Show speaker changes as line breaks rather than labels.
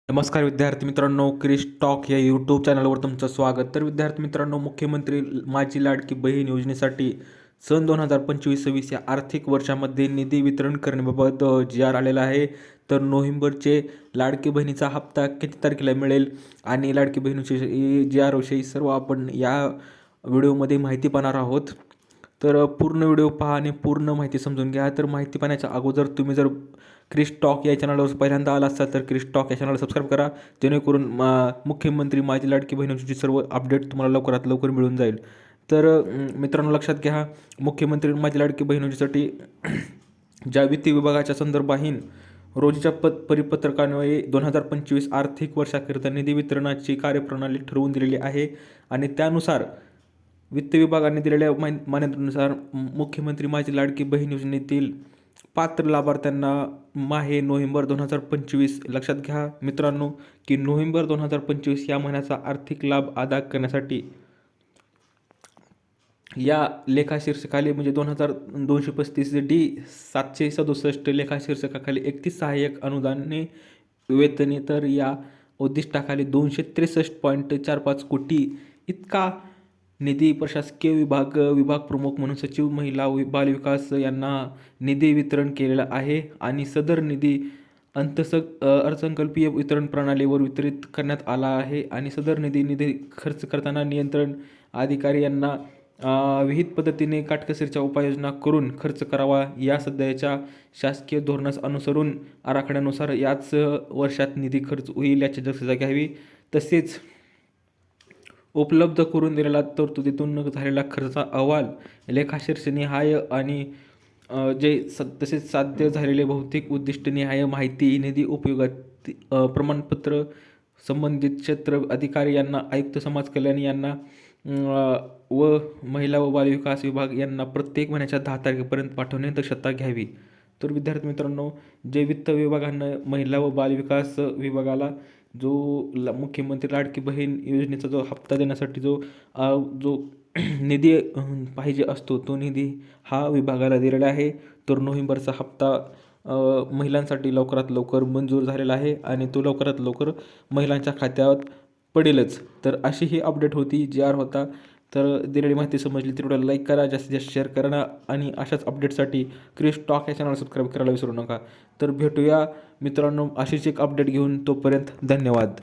नमस्कार विद्यार्थी मित्रांनो, क्रिश टॉक या यूट्यूब चॅनलवर तुमचं स्वागत. तर विद्यार्थी मित्रांनो, मुख्यमंत्री माझी लाडकी बहीण योजनेसाठी सन 2025-26 या आर्थिक वर्षामध्ये निधी वितरण करण्याबाबत जी आर आलेला आहे. तर नोव्हेंबरचे लाडकी बहिणीचा हप्ता किती तारखेला मिळेल आणि लाडकी बहिणीची जी आरविषयी सर्व आपण या व्हिडिओमध्ये माहिती पाहणार आहोत. तर पूर्ण व्हिडिओ पहा आणि पूर्ण माहिती समजून घ्या. तर माहिती पाहण्याच्या अगोदर तुम्ही जर क्रिश टॉक या चॅनलवर पहिल्यांदा आला असता तर क्रिश टॉक या चॅनलला सबस्क्राईब करा, जेणेकरून मुख्यमंत्री माझी लाडकी बहिणीची सर्व अपडेट तुम्हाला लवकरात लवकर मिळून जाईल. तर मित्रांनो, लक्षात घ्या, मुख्यमंत्री माझी लाडकी बहिणीसाठी ज्या वित्त विभागाच्या संदर्भाहीन रोजीच्या परिपत्रकान्वये 2025 आर्थिक वर्षाकरिता निधी वितरणाची कार्यप्रणाली ठरवून दिलेली आहे आणि त्यानुसार वित्त विभागाने दिलेल्या मान्यतेनुसार मुख्यमंत्री माझी लाडकी बहीण योजनेतील पात्र लाभार्थ्यांना माहे नोव्हेंबर 2025 लक्षात घ्या मित्रांनो की नोव्हेंबर 2025 या महिन्याचा आर्थिक लाभ अदा करण्यासाठी या लेखा शीर्षकाखाली म्हणजे 2235D 767 लेखा शीर्षकाखाली 31 सहाय्यक अनुदाने वेतने, तर या उद्दिष्टाखाली 263.45 कोटी इतका निधी प्रशासकीय विभाग प्रमुख म्हणून सचिव महिला बालविकास यांना निधी वितरण केलेला आहे आणि सदर निधी अर्थसंकल्पीय वितरण प्रणालीवर वितरित करण्यात आला आहे आणि सदर निधी खर्च करताना नियंत्रण अधिकारी यांना विहित पद्धतीने काटकसरीच्या उपाययोजना करून खर्च करावा. या सध्याच्या शासकीय धोरणास अनुसरून आराखड्यानुसार याच वर्षात निधी खर्च होईल याची दक्षता घ्यावी. तसेच उपलब्ध करून दिलेला तरतुदीतून झालेला खर्चाचा अहवाल लेखाशीर्षनिहाय आणि तसेच साध्य झालेले भौतिक उद्दिष्टनिहाय माहिती निधी उपयोगात प्रमाणपत्र संबंधित क्षेत्र अधिकारी यांना आयुक्त समाज कल्याण यांना व महिला व बालविकास विभाग यांना प्रत्येक महिन्याच्या 10 तारखेपर्यंत पाठवण्याची दक्षता घ्यावी. तर विद्यार्थी मित्रांनो, जे वित्त विभागानं महिला व बालविकास विभागाला जो मुख्यमंत्री लाडकी बहीण योजनेचा जो हप्ता देण्यासाठी जो निधी पाहिजे असतो तो निधी हा विभागाला दिलेला आहे. तर नोव्हेंबरचा हप्ता महिलांसाठी लवकरात लवकर मंजूर झालेला आहे आणि तो लवकरात लवकर महिलांच्या खात्यात पडेलच. तर अशी ही अपडेट होती, जी आर होता. तर दिलेली माहिती समजली तर व्हिडिओला लाईक करा, जास्तीत जास्त शेअर करा आणि अशाच अपडेटसाठी क्रिश टॉक या चॅनल सबस्क्राईब करायला विसरू नका. तर भेटूया मित्रांनो अशीच एक अपडेट घेऊन, तोपर्यंत धन्यवाद.